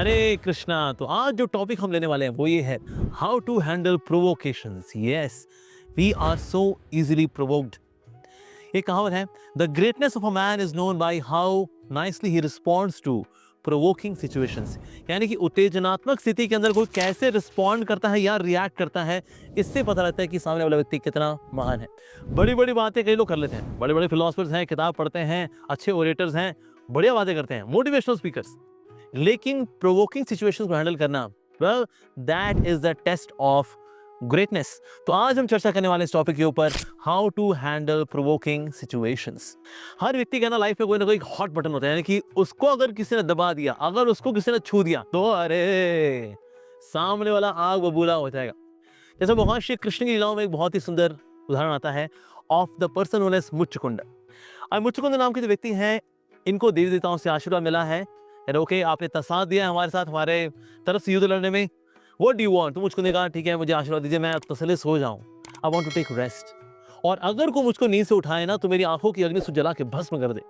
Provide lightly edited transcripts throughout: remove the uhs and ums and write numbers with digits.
हरे कृष्णा। तो आज जो टॉपिक हम लेने वाले हैं वो ये है, how to handle provocations. Yes, we are so easily provoked. ये कहावत है, the greatness of a man is known by how nicely he responds to provoking situations. यानी कि उत्तेजनात्मक स्थिति के अंदर कोई कैसे रिस्पॉन्ड करता है या रिएक्ट करता है, इससे पता लगता है कि सामने वाला व्यक्ति कितना महान है। बड़ी बड़ी बातें कई लोग कर लेते हैं, बड़े बड़े फिलोसफर्स हैं, किताब पढ़ते हैं, अच्छे ओरेटर्स हैं, बढ़िया बातें करते हैं, मोटिवेशनल स्पीकर्स। लेकिन प्रोवोकिंग सिचुएशंस को हैंडल करना, well, that is the test of greatness. तो आज हम चर्चा करने वाले इस टॉपिक के ऊपर, how to handle provoking situations. हर व्यक्ति के ना लाइफ में कोई ना कोई हॉट बटन होता है, यानी कि उसको अगर किसी ने दबा दिया, अगर उसको किसी ने छू दिया, तो अरे सामने वाला आग बबूला हो जाएगा। जैसे भगवान श्री कृष्ण की लीलाओं में एक बहुत ही सुंदर उदाहरण आता है of the person known as Muchukund. अब मुच्चकुंद नाम के जो व्यक्ति हैं, इनको देवी देवताओं से आशीर्वाद मिला है, ओके आपने साथ दिया हमारे साथ, हमारे तरफ से युद्ध लड़ने में। What do you want? तो मुझको ने कहा ठीक है, मुझे आशीर्वाद दीजिए, मैं तसल्ली सो जाऊं, I want to take rest. और अगर कोई मुझको नींद से उठाए ना, तो मेरी आंखों की अग्नि से जला के भस्म कर दे।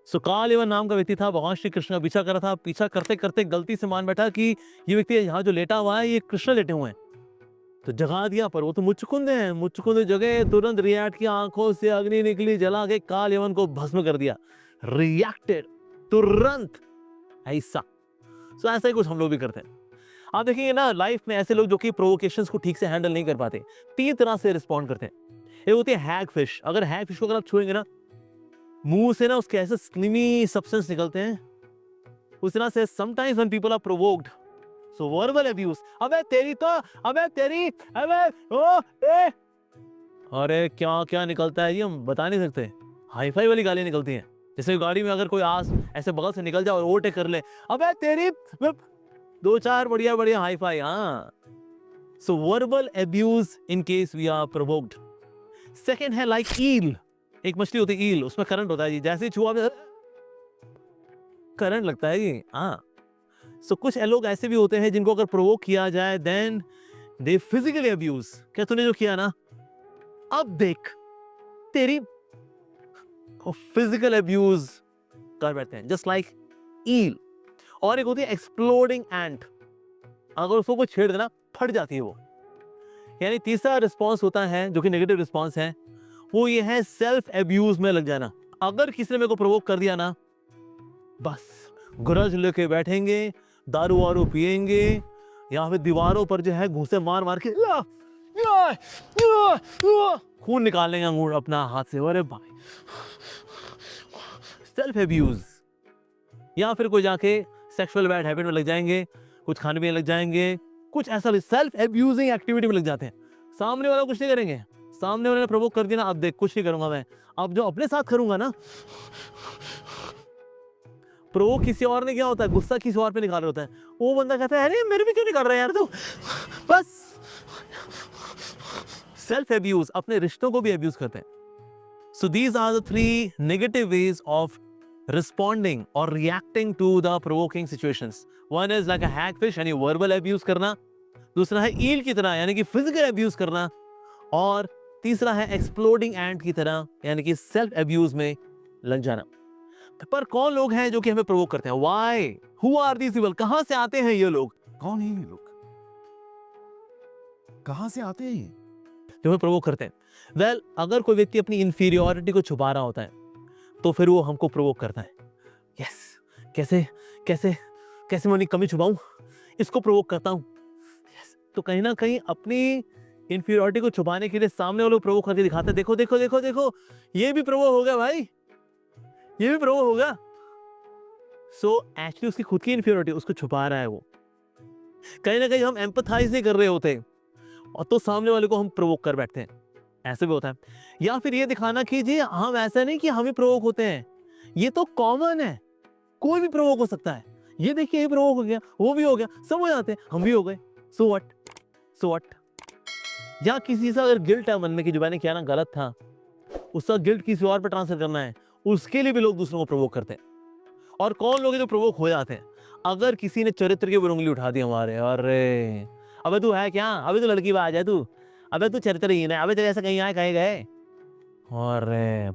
सो कालयवन नाम का व्यक्ति था, भगवान श्री कृष्ण का पीछा कर रहा था। पीछा करते करते गलती से मान बैठा कि ये व्यक्ति यहाँ जो लेटा हुआ है, ये कृष्ण लेटे हुए हैं। तो जगा दिया, पर वो तो मुच्चकुंद है। मुच्चकुंद जगह तुरंत रिएक्ट किया, आंखों से अग्नि निकली, जला के कालयवन को भस्म कर दिया। रिएक्टेड तुरंत, ऐसा। सो ऐसा ही कुछ हम लोग भी करते हैं। आप देखेंगे ना लाइफ में ऐसे लोग जो कि प्रोवोकेशंस को ठीक से हैंडल नहीं कर पाते, तीन तरह से रिस्पॉन्ड करते हैं। एक होती है हैग फिश। अगर हैग फिश को अगर आप छुएंगे ना, मुंह से ना उसके ऐसे स्लिमी सब्सटेंस निकलते हैं। उस तरह से sometimes when people are provoked, so verbal abuse, अबे तेरी तो, अबे तेरी, अबे ओ ए, अरे क्या क्या निकलता है ये हम बता नहीं सकते। हाई फाई वाली गालियां निकलती हैं। जैसे गाड़ी में अगर कोई आस ऐसे बगल से निकल जाए और ओवरटेक कर ले, अबे तेरी, दो चार बढ़िया बढ़िया हाई फाई। हाँ, so verbal abuse in case we are provoked. Second है लाइक ईल। एक मछली होती है ईल, उसमें करंट होता है जी, जैसे ही छुआ करंट लगता है जी। हाँ, सो कुछ लोग ऐसे भी होते हैं जिनको अगर प्रोवोक किया जाए, देन दे फिजिकली अब्यूज। क्या तूने जो किया ना, अब देख तेरी, फिजिकल अब्यूज कर बैठते हैं, जस्ट लाइक ईल। और एक होती है एक्सप्लोडिंग एंट। अगर उसको कोई छेड़ देना, फट जाती है वो। यानी तीसरा रिस्पॉन्स होता है जो कि नेगेटिव रिस्पॉन्स है, वो ये है सेल्फ अब्यूज में लग जाना। अगर किसी ने मेरे को प्रोवोक कर दिया ना, बस ग्रज लेके बैठेंगे, दारू वारू पिएंगे, या फिर दीवारों पर जो है घूंसे मार मार के खून निकाल लेंगे अंगूर अपना हाथ से। अरे भाई, सेल्फ अब्यूज। या फिर कोई जाके सेक्सुअल बैड हैबिट में लग जाएंगे, कुछ खाने पीने लग जाएंगे, कुछ ऐसा सेल्फ अब्यूजिंग एक्टिविटी में लग जाते हैं। सामने वाला कुछ नहीं करेंगे, सामने वाले ने प्रोवोक कर दिया ना, अब देख कुछ नहीं करूंगा मैं, अब जो अपने साथ करूंगा ना। प्रोवोक किसी और ने किया होता है, गुस्सा किसी और पे निकाल रहा होता है, वो बंदा कहता है अरे मेरे भी क्यों नहीं कर रहा है यार तू। बस सेल्फ अब्यूज, अपने रिश्तों को भी अब्यूज करते हैं। So these are the three negative ways of responding or reacting to the provoking situations. One is like a hagfish यानी verbal abuse करना, दूसरा है eel की तरह यानी कि physical abuse करना, और तीसरा है exploding ant की तरह यानी कि self abuse में लग जाना। पर कौन लोग हैं जो कि हमें provoke करते हैं? Why? Who are these people? कहां से आते हैं ये लोग? कौन है ये लोग? कहां से आते हैं ये? जो हमें provoke करते हैं? Well, अगर कोई व्यक्ति अपनी inferiority को छुपा रहा होता है, तो फिर वो हमको प्रोवोक करता है। यस, कैसे कैसे कैसे मैं अपनी कमी छुपाऊं, इसको प्रोवोक करता हूं। यस, तो कहीं ना कहीं अपनी इंफीरियरिटी को छुपाने के लिए सामने वालों को प्रोवोक करके दिखाते हैं, देखो देखो देखो देखो, ये भी प्रोवोक हो गया भाई, ये भी प्रोवोक हो गया। सो एक्चुअली उसकी खुद की इंफीरियरिटी उसको छुपा रहा है वो। कहीं ना कहीं हम एम्पथाइज नहीं कर रहे होते, और तो सामने वाले को हम प्रोवोक कर बैठते हैं। ऐसे भी होता है। या फिर ये दिखाना कि जी हम ऐसा नहीं कि हम ही प्रोवोक होते हैं, ये तो कॉमन है, कोई भी प्रोवोक हो सकता है। ये देखिए ये प्रोवोक हो गया, वो भी हो गया, सब हो जाते हैं, हम भी हो गए, सो व्हाट, सो व्हाट। या किसी से अगर गिल्ट है मन में कि जो मैंने किया ना गलत था, उसका गिल्ट किसी और पर ट्रांसफर करना है, उसके लिए भी लोग दूसरों को प्रोवोक करते हैं। और कौन लोग हैं जो प्रोवोक हो जाते हैं? अगर किसी ने चरित्र के ऊपर उंगली उठा दी हमारे, अरे अबे तू है क्या, अबे तू लड़की बाज है, तू अबे तू चरित्रहीन है, अबे तेरे ऐसा कहीं आए कहीं गए, और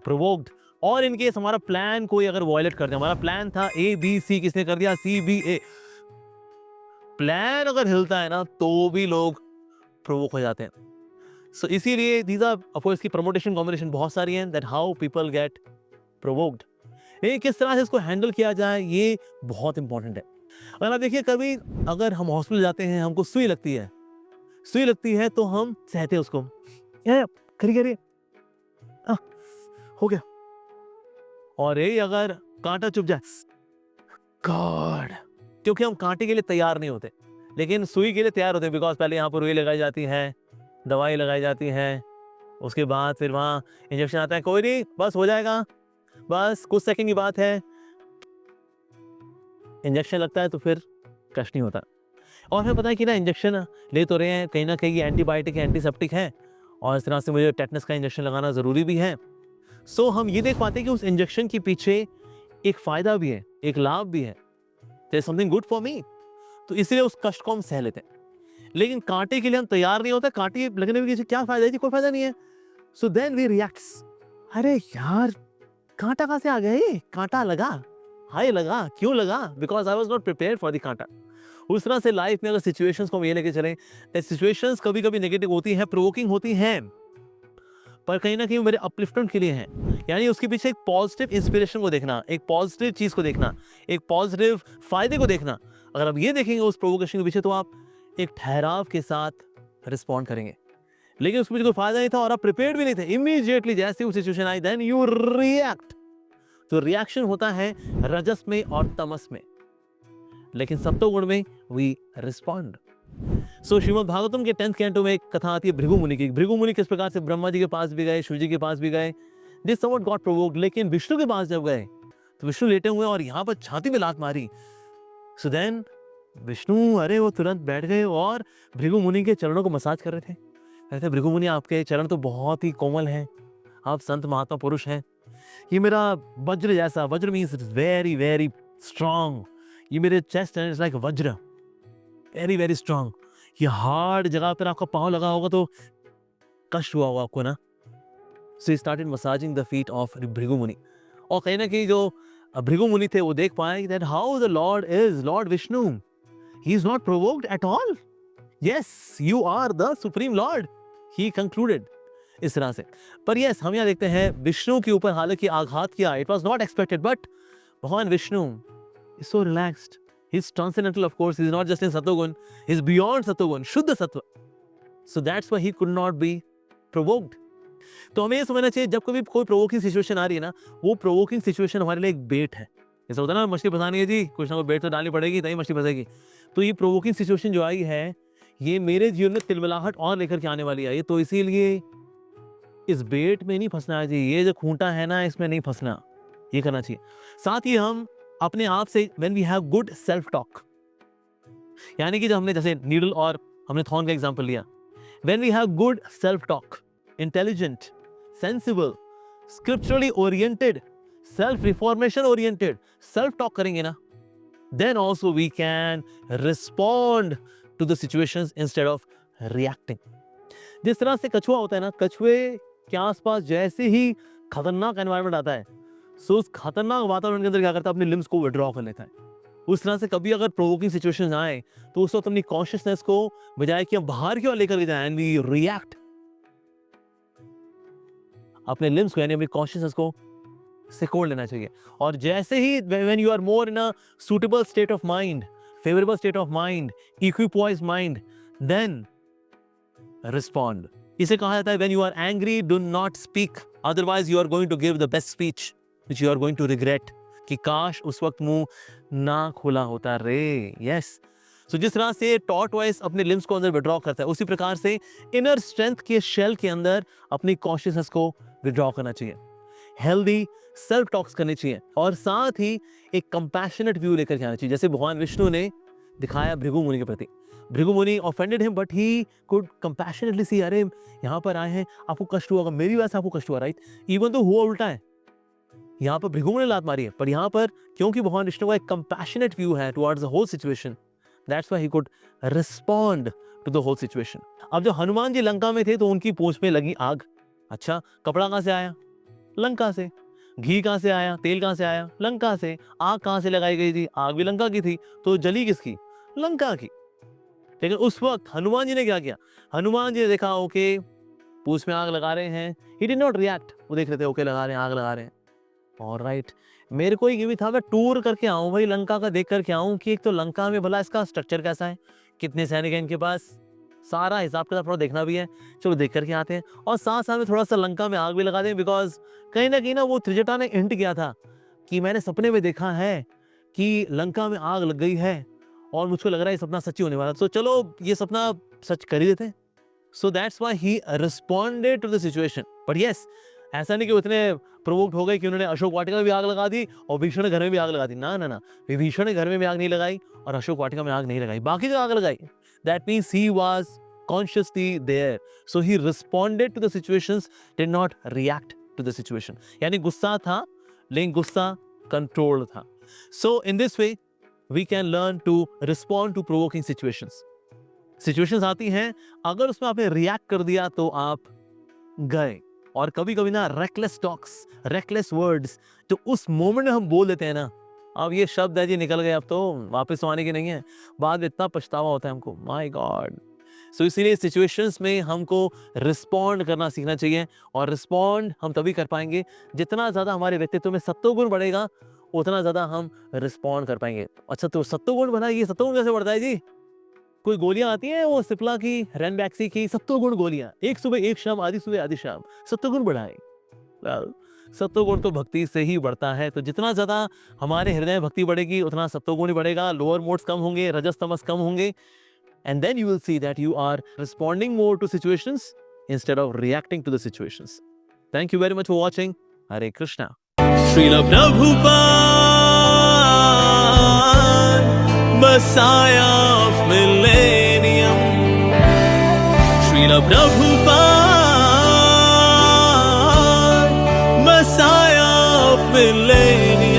प्रोवोक्ड। और इनकेस हमारा प्लान कोई अगर वॉयलेट कर दे, हमारा प्लान था A B C, किसने कर दिया C B A, प्लान अगर हिलता है ना तो भी लोग प्रोवोक हो जाते हैं. सो इसीलिए दीज आर ऑफ कोर्स की प्रमोटेशन कॉम्बिनेशन बहुत सारी हैं, that how people get provoked. ये किस तरह से इसको हैंडल किया जाए ये बहुत इंपॉर्टेंट है. अगर आप देखिए कभी अगर हम हॉस्पिटल जाते हैं, हमको सुई लगती है तो हम सहते हैं उसको, करिए हो गया. और ये अगर कांटा चुभ जाए, गॉड, क्योंकि हम कांटे के लिए तैयार नहीं होते लेकिन सुई के लिए तैयार होते हैं. बिकॉज पहले यहाँ पर रुई लगाई जाती है, दवाई लगाई जाती है, उसके बाद फिर वहाँ इंजेक्शन आता है. कोई नहीं, बस हो जाएगा, बस कुछ सेकंड की बात है. इंजेक्शन लगता है तो फिर कष्ट नहीं होता. और हमें पता है कि ना इंजेक्शन ले तो रहे हैं, कहीं ना कहीं एंटीबायोटिक है, एंटीसेप्टिक है, और इस तरह से मुझे टेटनस का इंजेक्शन लगाना ज़रूरी भी है. सो हम ये देख पाते हैं कि उस इंजेक्शन के पीछे एक फ़ायदा भी है, एक लाभ भी है. There is something good for me. तो इसलिए उस कष्ट को हम सह लेते हैं. लेकिन कांटे के लिए हम तैयार नहीं होते. कांटे लगने में किसी क्या फ़ायदा है जी, कोई फ़ायदा नहीं है. सो देन वी रिएक्ट्स, अरे यार कांटा कहाँ से आ गया, ये कांटा लगा, हाय लगा, क्यों लगा, because I was not prepare for the कांटा. उस तरह से लाइफ में अगर सिचुएशंस को हम ये लेके चलें, सिचुएशंस कभी कभी नेगेटिव होती हैं, प्रोवोकिंग होती हैं, पर कहीं ना कहीं मेरे अपलिफ्टमेंट के लिए हैं. यानी उसके पीछे एक पॉजिटिव इंस्पिरेशन को देखना, एक पॉजिटिव चीज़ को देखना, एक पॉजिटिव फायदे को देखना. अगर आप ये देखेंगे उस प्रोवोकेशन के पीछे तो आप एक ठहराव के साथ रिस्पॉन्ड करेंगे. लेकिन उसके पीछे कोई फायदा नहीं था और आप प्रिपेयर्ड भी नहीं थे, इमीडिएटली जैसे वो सिचुएशन आई देन यू रिएक्ट. तो रिएक्शन होता है रजस में और तमस में, लेकिन सत्वगुण में वी रिस्पॉन्ड. सो श्रीमद् भागवतम के 10th कैंटो में एक कथा आती है भृगु मुनि की. भृगु मुनि किस प्रकार से ब्रह्मा जी के पास भी गए, शिव जी के पास भी गए, दे समवट गॉट प्रोवोक्ड. लेकिन विष्णु के पास जब गए तो विष्णु लेटे हुए और यहाँ पर छाती में लात मारी. सो देन विष्णु, अरे वो तुरंत बैठ गए और भृगु मुनि के चरणों को मसाज कर रहे थे. कहते भृगु मुनि आपके चरण तो बहुत ही कोमल हैं, आप संत महात्मा पुरुष हैं. ये मेरा वज्र जैसा, वज्र means it is very very strong. ये मेरे चेस्ट है, इट्स लाइक वज्र, वेरी वेरी स्ट्रांग. ये हार्ड जगह पर आपका पाँव लगा होगा तो कष्ट हुआ होगा आपको ना. So he started massaging the feet of Bhrigu Muni. और कहीं ना कहीं जो भृगु मुनि थे वो देख पाए that how the lord is, lord Vishnu, he is not provoked at all. Yes, you are the supreme lord, he concluded इस तरह से. पर यस, हम यहाँ देखते हैं विष्णु के ऊपर हालांकि आघात किया, it was not expected, but Bhagwan Vishnu is so relaxed. He is transcendental, of course, he is not just in sattvaguna, he is beyond sattvaguna, shuddha sattva. So that's why he could not be provoked. तो हमें ये समझना चाहिए जब कभी कोई प्रोवोकिंग सिचुएशन आ रही है ना, वो प्रोवोकिंग सिचुएशन हमारे लिए एक बेट है. जैसा होता है ना मछली फंसानी है जी, कुछ ना कुछ बेट तो डालनी पड़ेगी तभी मछली फंसेगी. तो ये प्रोवोकिंग सिचुएशन जो आई है ये मेरे जीवन में तिलमिलाहट और लेकर के आने वाली है. तो इसीलिए इस बेट में नहीं फंसना है जी, ये जो खूंटा है ना इसमें नहीं फंसना, ये करना चाहिए. साथ ही हम अपने आप से when we have good self talk, यानी कि जब हमने जैसे नीडल और हमने थॉर्न का एग्जांपल लिया, when we have good self talk, intelligent, sensible, scripturally oriented, self reformation oriented self talk करेंगे ना, then also we can respond to the situations instead of reacting. जिस तरह से कछुआ होता है ना, कछुए के आसपास जैसे ही खतरनाक एनवायरनमेंट आता है, सो उस खतरनाक वातावरण के अंदर क्या करता है, अपने लिम्स को विड्रॉ कर लेता है. उस तरह से कभी अगर प्रोवोकिंग सिचुएशन आए तो उस वक्त अपनी कॉन्शियसनेस को बजाय कि हम बाहर की ओर लेकर के जाएं, वी रिएक्ट, अपने लिम्स को यानी अपनी कॉन्शियसनेस को सिकोड़ लेना चाहिए. और जैसे ही when you are more in a suitable state of mind, favourable state of mind, equipoised mind, then respond. इसे कहा जाता है when you are angry do not speak, otherwise you are going to give the best speech which you are going to regret. कि काश उस वक्त मुंह ना खुला होता रे. यस. सो जिस तरह से टॉर्टवाइस अपने लिम्स को अंदर विड्रॉ करता है, उसी प्रकार से इनर स्ट्रेंथ के शेल के अंदर अपनी कॉन्शियसनेस को विड्रॉ करना चाहिए, हेल्दी सेल्फ टॉक्स करनी चाहिए, और साथ ही एक कंपैशनेट व्यू लेकर के आना चाहिए. जैसे भगवान विष्णु ने दिखाया भृगु मुनि के प्रति. Bhrigu Muni offended him but he could compassionately see, अरे यहाँ पर आए हैं, आपको कष्ट हुआ, मेरी वजह से आपको कष्ट हुआ, राइट. इवन तो हुआ उल्टा है, यहाँ पर भृगु मुनि ने लात मारी है, पर यहाँ पर क्योंकि भगवान विष्णु का एक कंपैशनेट व्यू है towards the whole situation, that's why he could respond to the whole situation. अब जब हनुमान जी लंका में थे तो उनकी पूंछ में लगी आग. अच्छा, कपड़ा कहाँ से आया? लंका से. घी कहाँ से आया? तेल कहाँ से आया? लंका से. आग कहाँ से लगाई गई थी? आग भी लंका की थी. तो जली किसकी? लंका की. लेकिन उस वक्त हनुमान जी ने क्या किया? हनुमान जी ने देखा ओके पूछ में आग लगा रहे हैं, ही डिड नॉट रिएक्ट। वो देख रहे थे ओके लगा रहे हैं, आग लगा रहे हैं, ऑलराइट। मेरे को ये भी था मैं टूर करके आऊं भाई, लंका का देख करके आऊं कि एक तो लंका में भला इसका स्ट्रक्चर कैसा है, कितने सैनिक हैं इनके पास, सारा हिसाब किताब थोड़ा देखना भी है। चलो देख करके आते हैं और साथ साथ में थोड़ा सा लंका में आग भी लगा दें, बिकॉज कहीं ना कहीं ना वो त्रिजटा ने हिंट किया था कि मैंने सपने में देखा है कि लंका में आग लग गई है और मुझको लग रहा है ये सपना सच्ची होने वाला, तो चलो ये सपना सच कर ही देते हैं। So that's why he responded to the situation. But yes, ऐसा नहीं कि वो इतने प्रोवोक्ड हो गए कि उन्होंने अशोक वाटिका में भी आग लगा दी और विभीषण के घर में भी आग लगा दी। ना ना ना, विभीषण के घर में भी आग नहीं लगाई और अशोक वाटिका में आग नहीं लगाई, बाकी जो आग लगाई, that means he was consciously there, so he responded to the situations, did not react to the situation. यानी गुस्सा था लेकिन गुस्सा कंट्रोल था। So in this way we can learn to respond to provoking situations. Situations आती हैं, अगर उसमें आपने रिएक्ट कर दिया तो आप गए। और कभी कभी ना रेकलेस टॉक्स, रेकलेस वर्ड्स जो उस मोमेंट में हम बोल देते हैं ना, अब ये शब्द है जी निकल गए, अब तो वापस तो आने की नहीं है, बाद में इतना पछतावा होता है हमको, माय गॉड। सो इसीलिए सिचुएशंस में हमको रिस्पॉन्ड करना सीखना चाहिए, और रिस्पॉन्ड हम तभी कर पाएंगे जितना ज़्यादा हमारे व्यक्तित्व में सत्वगुण बढ़ेगा उतना ज़्यादा हम रिस्पॉन्ड कर पाएंगे। अच्छा, तो सत्वगुण बढ़ा, ये सत्वगुण कैसे बढ़ता है जी? कोई गोलियां आती हैं वो सिप्ला की, रैनबैक्सी की, सत्वगुण गोलियां, एक सुबह एक शाम, आधी सुबह आधी शाम, सत्वगुण बढ़ाए। सत्वगुण तो भक्ति से ही बढ़ता है, तो जितना ज्यादा हमारे हृदय में भक्ति बढ़ेगी उतना सत्वगुण ही बढ़ेगा, लोअर मोड्स कम होंगे, रजस तमस कम होंगे, and then you will see that you are responding more to situations instead of reacting to the situations. Thank you very much for watching. Hare Krishna. Srila Prabhupada, Messiah of Millennium, Srila Prabhupada, Messiah of Millennium.